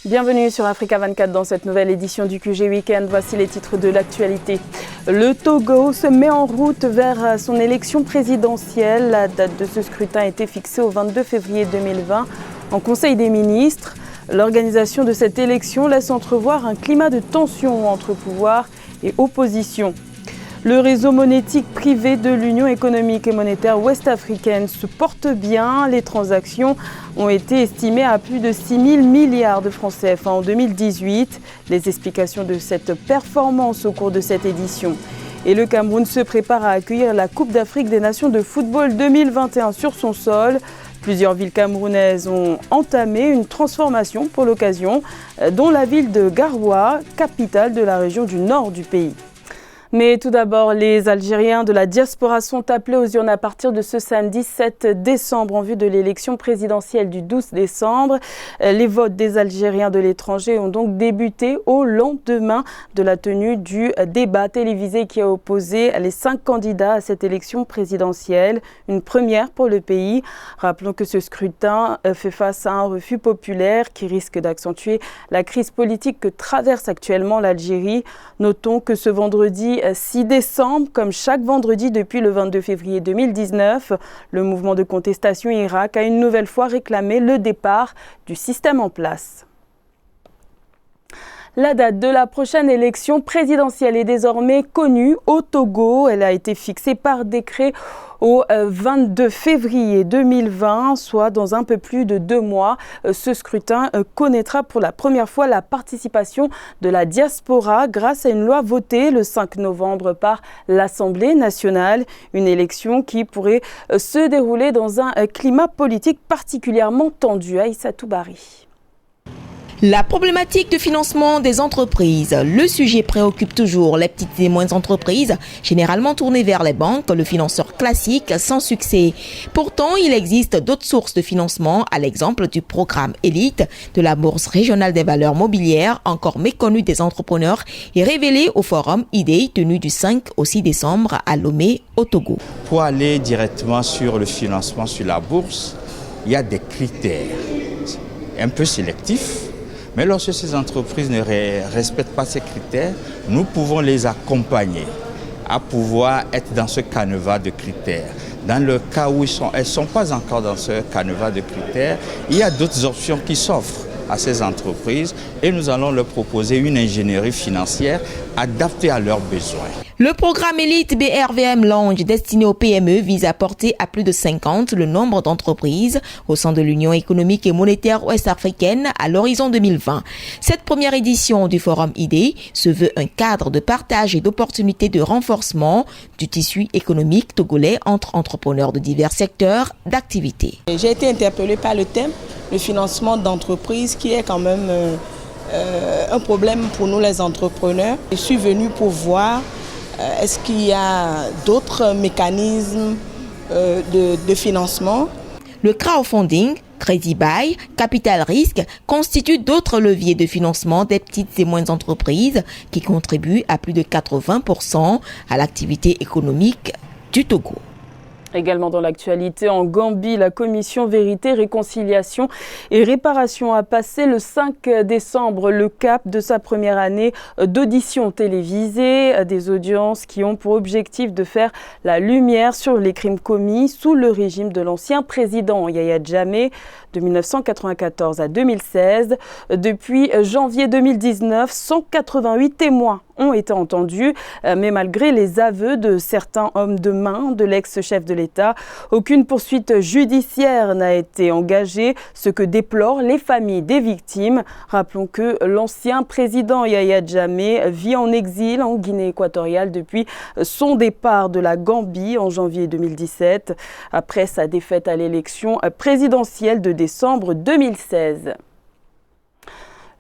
Bienvenue sur Africa 24 dans cette nouvelle édition du QG Weekend. Voici les titres de l'actualité. Le Togo se met en route vers son élection présidentielle. La date de ce scrutin a été fixée au 22 février 2020 en Conseil des ministres. L'organisation de cette élection laisse entrevoir un climat de tension entre pouvoir et opposition. Le réseau monétique privé de l'Union économique et monétaire ouest-africaine se porte bien. Les transactions ont été estimées à plus de 6 000 milliards de francs CFA en 2018. Les explications de cette performance au cours de cette édition. Et le Cameroun se prépare à accueillir la Coupe d'Afrique des Nations de football 2021 sur son sol. Plusieurs villes camerounaises ont entamé une transformation pour l'occasion, dont la ville de Garoua, capitale de la région du nord du pays. Mais tout d'abord, les Algériens de la diaspora sont appelés aux urnes à partir de ce samedi 7 décembre en vue de l'élection présidentielle du 12 décembre. Les votes des Algériens de l'étranger ont donc débuté au lendemain de la tenue du débat télévisé qui a opposé les 5 candidats à cette élection présidentielle. Une première pour le pays. Rappelons que ce scrutin fait face à un refus populaire qui risque d'accentuer la crise politique que traverse actuellement l'Algérie. Notons que ce vendredi 6 décembre, comme chaque vendredi depuis le 22 février 2019, le mouvement de contestation Irak a une nouvelle fois réclamé le départ du système en place. La date de la prochaine élection présidentielle est désormais connue au Togo. Elle a été fixée par décret au 22 février 2020, soit dans un peu plus de 2 mois. Ce scrutin connaîtra pour la première fois la participation de la diaspora grâce à une loi votée le 5 novembre par l'Assemblée nationale. Une élection qui pourrait se dérouler dans un climat politique particulièrement tendu. Aïssatou Bari. La problématique de financement des entreprises. Le sujet préoccupe toujours les petites et moyennes entreprises, généralement tournées vers les banques, le financeur classique, sans succès. Pourtant, il existe d'autres sources de financement, à l'exemple du programme Élite, de la Bourse régionale des valeurs mobilières, encore méconnue des entrepreneurs, et révélé au forum IDEI tenu du 5 au 6 décembre à Lomé, au Togo. Pour aller directement sur le financement sur la bourse, il y a des critères un peu sélectifs. Mais lorsque ces entreprises ne respectent pas ces critères, nous pouvons les accompagner à pouvoir être dans ce canevas de critères. Dans le cas où elles ne sont pas encore dans ce canevas de critères, il y a d'autres options qui s'offrent à ces entreprises et nous allons leur proposer une ingénierie financière adaptée à leurs besoins. Le programme Élite BRVM Lounge destiné aux PME vise à porter à plus de 50 le nombre d'entreprises au sein de l'Union économique et monétaire ouest-africaine à l'horizon 2020. Cette première édition du Forum IDEI se veut un cadre de partage et d'opportunités de renforcement du tissu économique togolais entre entrepreneurs de divers secteurs d'activité. J'ai été interpellée par le thème, le financement d'entreprises qui est quand même un problème pour nous les entrepreneurs. Je suis venue pour voir est-ce qu'il y a d'autres mécanismes de financement. Le crowdfunding, Crédit Bail, Capital Risque constituent d'autres leviers de financement des petites et moyennes entreprises qui contribuent à plus de 80% à l'activité économique du Togo. Également dans l'actualité, en Gambie, la commission Vérité, Réconciliation et Réparation a passé le 5 décembre le cap de sa première année d'audition télévisée, des audiences qui ont pour objectif de faire la lumière sur les crimes commis sous le régime de l'ancien président Yahya Jammeh de 1994 à 2016. Depuis janvier 2019, 188 témoins ont été entendus, mais malgré les aveux de certains hommes de main de l'ex-chef de l'État, aucune poursuite judiciaire n'a été engagée, ce que déplorent les familles des victimes. Rappelons que l'ancien président Yahya Jammeh vit en exil en Guinée équatoriale depuis son départ de la Gambie en janvier 2017, après sa défaite à l'élection présidentielle de décembre 2016.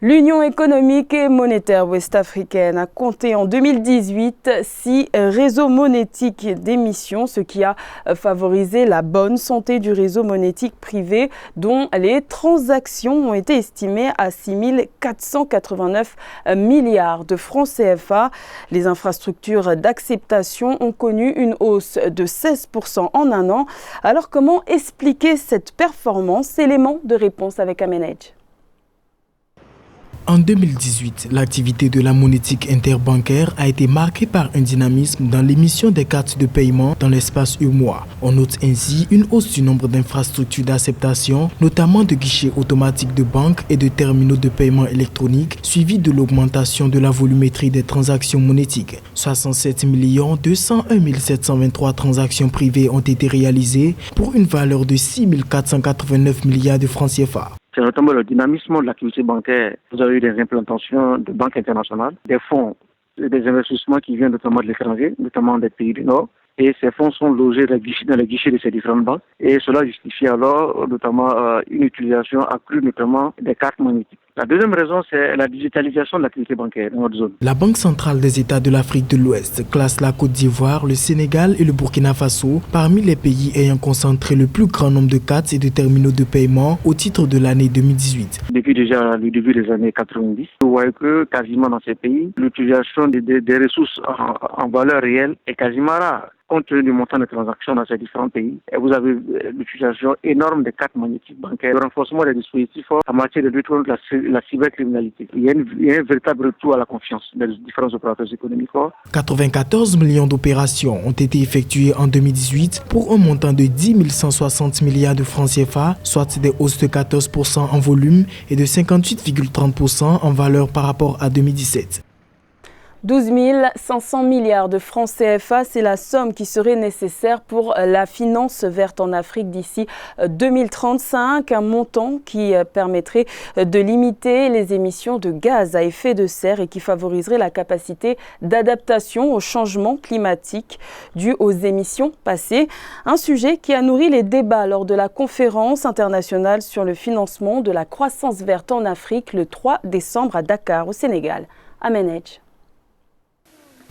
L'Union économique et monétaire ouest-africaine a compté en 2018 6 réseaux monétiques d'émission, ce qui a favorisé la bonne santé du réseau monétique privé, dont les transactions ont été estimées à 6 489 milliards de francs CFA. Les infrastructures d'acceptation ont connu une hausse de 16% en un an. Alors comment expliquer cette performance? Élément de réponse avec Amenej. En 2018, l'activité de la monétique interbancaire a été marquée par un dynamisme dans l'émission des cartes de paiement dans l'espace UEMOA. On note ainsi une hausse du nombre d'infrastructures d'acceptation, notamment de guichets automatiques de banque et de terminaux de paiement électronique, suivie de l'augmentation de la volumétrie des transactions monétiques. 67 201 723 transactions privées ont été réalisées pour une valeur de 6 489 milliards de francs CFA. C'est notamment le dynamisme de l'activité bancaire. Vous avez eu des implantations de banques internationales, des fonds, des investissements qui viennent notamment de l'étranger, notamment des pays du Nord. Et ces fonds sont logés dans les guichets de ces différentes banques. Et cela justifie alors notamment une utilisation accrue notamment des cartes monétiques. La deuxième raison, c'est la digitalisation de l'activité bancaire dans notre zone. La Banque centrale des États de l'Afrique de l'Ouest classe la Côte d'Ivoire, le Sénégal et le Burkina Faso parmi les pays ayant concentré le plus grand nombre de cartes et de terminaux de paiement au titre de l'année 2018. Depuis déjà le début des années 90, vous voyez que quasiment dans ces pays, l'utilisation des ressources en valeur réelle est quasiment rare. Compte tenu du montant de transactions dans ces différents pays, et vous avez l'utilisation énorme des cartes magnétiques bancaires, le renforcement des dispositifs en matière de lutte contre la cybercriminalité. Il y a un véritable retour à la confiance des différents opérateurs économiques. 94 millions d'opérations ont été effectuées en 2018 pour un montant de 10 160 milliards de francs CFA, soit des hausses de 14% en volume et de 58,30% en valeur par rapport à 2017. 12 500 milliards de francs CFA, c'est la somme qui serait nécessaire pour la finance verte en Afrique d'ici 2035, un montant qui permettrait de limiter les émissions de gaz à effet de serre et qui favoriserait la capacité d'adaptation au changement climatique dû aux émissions passées. Un sujet qui a nourri les débats lors de la conférence internationale sur le financement de la croissance verte en Afrique le 3 décembre à Dakar, au Sénégal. Amenej.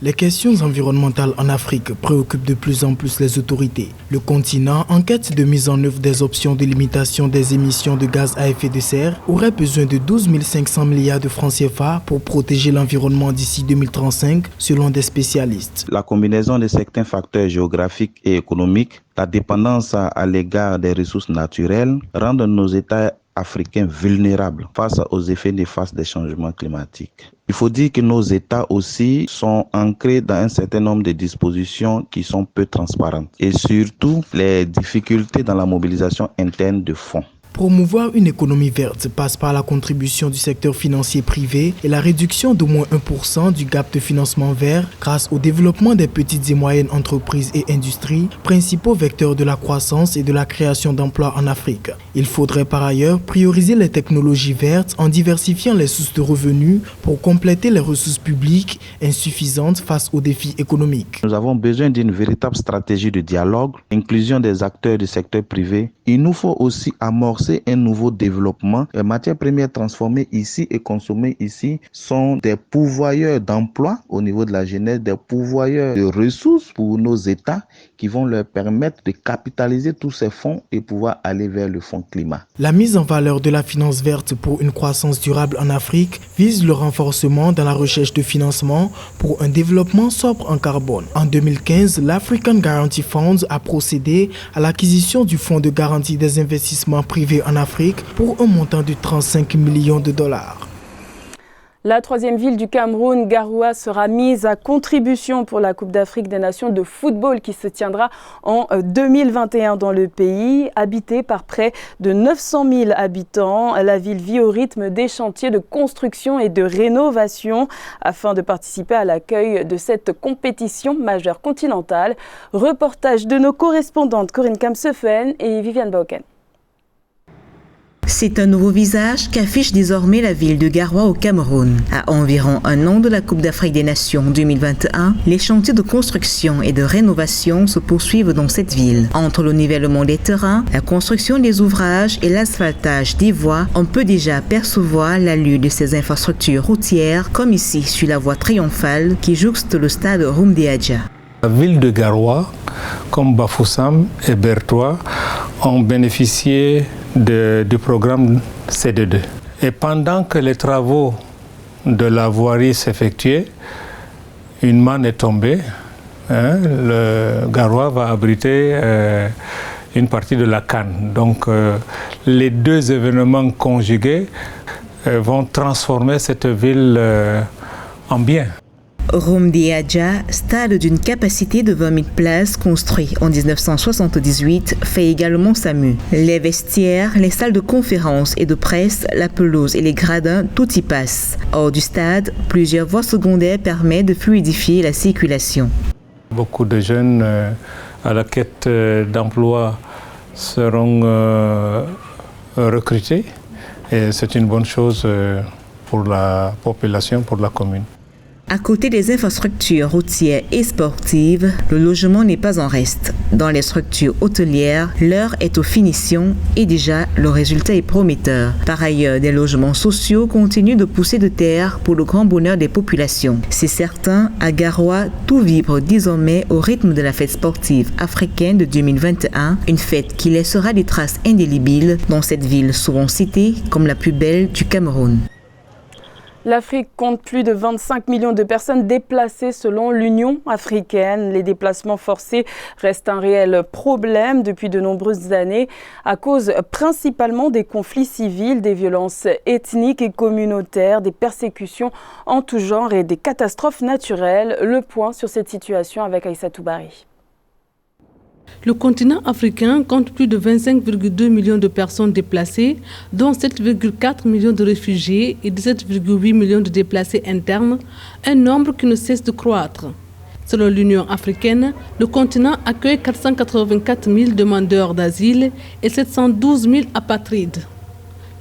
Les questions environnementales en Afrique préoccupent de plus en plus les autorités. Le continent, en quête de mise en œuvre des options de limitation des émissions de gaz à effet de serre, aurait besoin de 12 500 milliards de francs CFA pour protéger l'environnement d'ici 2035, selon des spécialistes. La combinaison de certains facteurs géographiques et économiques, la dépendance à l'égard des ressources naturelles, rendent nos États africains vulnérables face aux effets néfastes des changements climatiques. Il faut dire que nos États aussi sont ancrés dans un certain nombre de dispositions qui sont peu transparentes et surtout les difficultés dans la mobilisation interne de fonds. Promouvoir une économie verte passe par la contribution du secteur financier privé et la réduction d'au moins 1% du gap de financement vert grâce au développement des petites et moyennes entreprises et industries, principaux vecteurs de la croissance et de la création d'emplois en Afrique. Il faudrait par ailleurs prioriser les technologies vertes en diversifiant les sources de revenus pour compléter les ressources publiques insuffisantes face aux défis économiques. Nous avons besoin d'une véritable stratégie de dialogue, inclusion des acteurs du secteur privé. Il nous faut aussi amorcer un nouveau développement. Les matières premières transformées ici et consommées ici sont des pourvoyeurs d'emplois au niveau de la jeunesse, des pourvoyeurs de ressources pour nos États qui vont leur permettre de capitaliser tous ces fonds et pouvoir aller vers le fonds climat. La mise en valeur de la finance verte pour une croissance durable en Afrique vise le renforcement dans la recherche de financement pour un développement sobre en carbone. En 2015, l'African Guarantee Fund a procédé à l'acquisition du fonds de garantie des investissements privés en Afrique pour un montant de 35 millions de dollars. La troisième ville du Cameroun, Garoua, sera mise à contribution pour la Coupe d'Afrique des Nations de football qui se tiendra en 2021 dans le pays. Habitée par près de 900 000 habitants, la ville vit au rythme des chantiers de construction et de rénovation afin de participer à l'accueil de cette compétition majeure continentale. Reportage de nos correspondantes Corinne Kamsefen et Viviane Bauken. C'est un nouveau visage qu'affiche désormais la ville de Garoua au Cameroun. À environ un an de la Coupe d'Afrique des Nations 2021, les chantiers de construction et de rénovation se poursuivent dans cette ville. Entre le nivellement des terrains, la construction des ouvrages et l'asphaltage des voies, on peut déjà percevoir l'allure de ces infrastructures routières, comme ici sur la voie triomphale qui jouxte le stade Rumdiadja. La ville de Garoua, comme Bafoussam et Bertoua, ont bénéficié du programme CD2. Et pendant que les travaux de la voirie s'effectuaient, une manne est tombée. Le Garoua va abriter une partie de la CAN. Donc les deux événements conjugués vont transformer cette ville en bien. Romdeadja, stade d'une capacité de 20 000 places construit en 1978, fait également sa mue. Les vestiaires, les salles de conférence et de presse, la pelouse et les gradins, tout y passe. Hors du stade, plusieurs voies secondaires permettent de fluidifier la circulation. Beaucoup de jeunes à la quête d'emploi seront recrutés et c'est une bonne chose pour la population, pour la commune. À côté des infrastructures routières et sportives, le logement n'est pas en reste. Dans les structures hôtelières, l'heure est aux finitions et déjà le résultat est prometteur. Par ailleurs, des logements sociaux continuent de pousser de terre pour le grand bonheur des populations. C'est certain, à Garoua, tout vibre désormais au rythme de la fête sportive africaine de 2021, une fête qui laissera des traces indélébiles dans cette ville souvent citée comme la plus belle du Cameroun. L'Afrique compte plus de 25 millions de personnes déplacées selon l'Union africaine. Les déplacements forcés restent un réel problème depuis de nombreuses années à cause principalement des conflits civils, des violences ethniques et communautaires, des persécutions en tout genre et des catastrophes naturelles. Le point sur cette situation avec Aïssatou Bari. Le continent africain compte plus de 25,2 millions de personnes déplacées, dont 7,4 millions de réfugiés et 17,8 millions de déplacés internes, un nombre qui ne cesse de croître. Selon l'Union africaine, le continent accueille 484 000 demandeurs d'asile et 712 000 apatrides.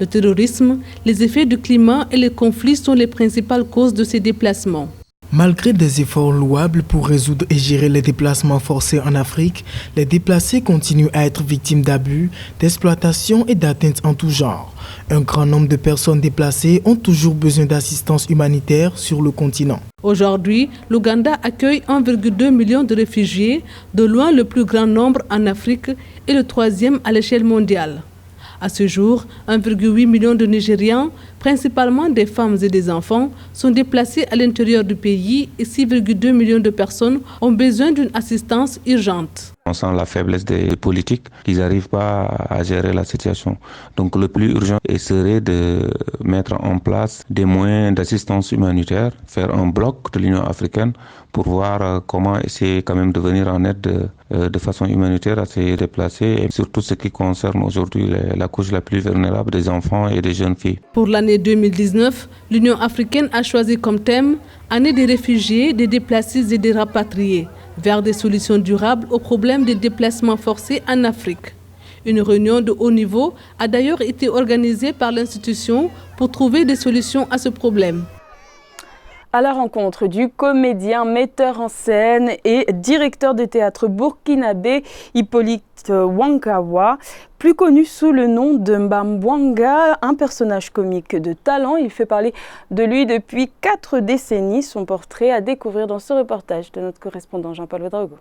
Le terrorisme, les effets du climat et les conflits sont les principales causes de ces déplacements. Malgré des efforts louables pour résoudre et gérer les déplacements forcés en Afrique, les déplacés continuent à être victimes d'abus, d'exploitation et d'atteintes en tout genre. Un grand nombre de personnes déplacées ont toujours besoin d'assistance humanitaire sur le continent. Aujourd'hui, l'Ouganda accueille 1,2 million de réfugiés, de loin le plus grand nombre en Afrique et le troisième à l'échelle mondiale. À ce jour, 1,8 million de Nigérians, principalement des femmes et des enfants, sont déplacés à l'intérieur du pays et 6,2 millions de personnes ont besoin d'une assistance urgente. On sent la faiblesse des politiques, qu'ils n'arrivent pas à gérer la situation. Donc le plus urgent serait de mettre en place des moyens d'assistance humanitaire, faire un bloc de l'Union africaine pour voir comment essayer quand même de venir en aide de façon humanitaire à ces déplacés, et surtout ce qui concerne aujourd'hui la couche la plus vulnérable des enfants et des jeunes filles. Pour l'année 2019, l'Union africaine a choisi comme thème « Année des réfugiés, des déplacés et des rapatriés » vers des solutions durables au problème des déplacements forcés en Afrique. Une réunion de haut niveau a d'ailleurs été organisée par l'institution pour trouver des solutions à ce problème. À la rencontre du comédien, metteur en scène et directeur de théâtre burkinabé Hippolyte Wangawa, plus connu sous le nom de Mbambwanga, un personnage comique de talent. Il fait parler de lui depuis 4 décennies. Son portrait à découvrir dans ce reportage de notre correspondant Jean-Paul Ouedraogo.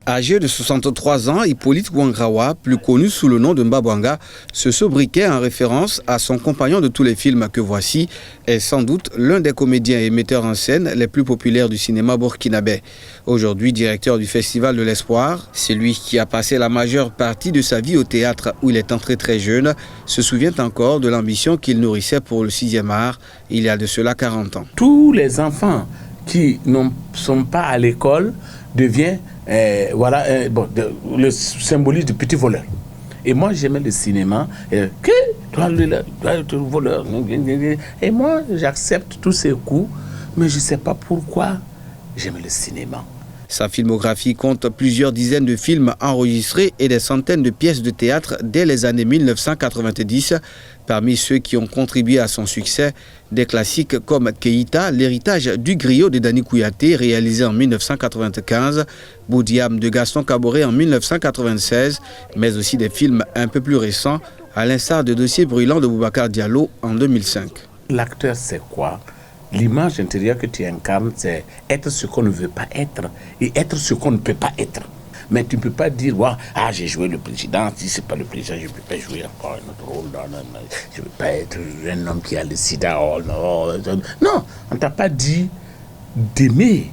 Âgé de 63 ans, Hippolyte Wangawa, plus connu sous le nom de Mbambwanga, ce sobriquet en référence à son compagnon de tous les films que voici, est sans doute l'un des comédiens et metteurs en scène les plus populaires du cinéma burkinabé. Aujourd'hui directeur du Festival de l'Espoir, celui qui a passé la majeure partie de sa vie au théâtre où il est entré très jeune, se souvient encore de l'ambition qu'il nourrissait pour le 6e art il y a de cela 40 ans. Tous les enfants qui ne sont pas à l'école deviennent le symbolisme du petit voleur. Et moi, j'aimais le cinéma. Toi, le voleur. Et moi, j'accepte tous ces coups, mais je ne sais pas pourquoi j'aimais le cinéma. Sa filmographie compte plusieurs dizaines de films enregistrés et des centaines de pièces de théâtre dès les années 1990. Parmi ceux qui ont contribué à son succès, des classiques comme Keïta, l'héritage du griot de Dani Kouyaté, réalisé en 1995, Boudiam de Gaston Caboret en 1996, mais aussi des films un peu plus récents, à l'instar de Dossier brûlant de Boubacar Diallo en 2005. L'acteur, c'est quoi? L'image intérieure que tu incarnes, c'est être ce qu'on ne veut pas être et être ce qu'on ne peut pas être. Mais tu ne peux pas dire, j'ai joué le président, si ce n'est pas le président, je ne peux pas jouer encore un autre rôle. Je ne peux pas être un homme qui a le sida. Non, on ne t'a pas dit d'aimer,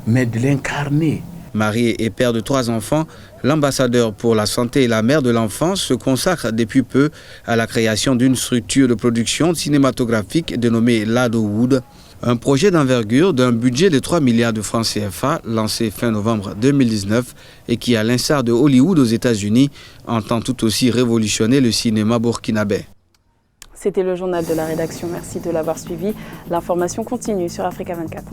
mais de l'incarner. Marié et père de 3 enfants, L'ambassadeur pour la santé et la mère de l'enfant se consacre depuis peu à la création d'une structure de production cinématographique dénommée Ladowood, un projet d'envergure d'un budget de 3 milliards de francs CFA lancé fin novembre 2019 et qui, à l'instar de Hollywood aux États-Unis, entend tout aussi révolutionner le cinéma burkinabé. C'était le journal de la rédaction. Merci de l'avoir suivi. L'information continue sur Africa 24.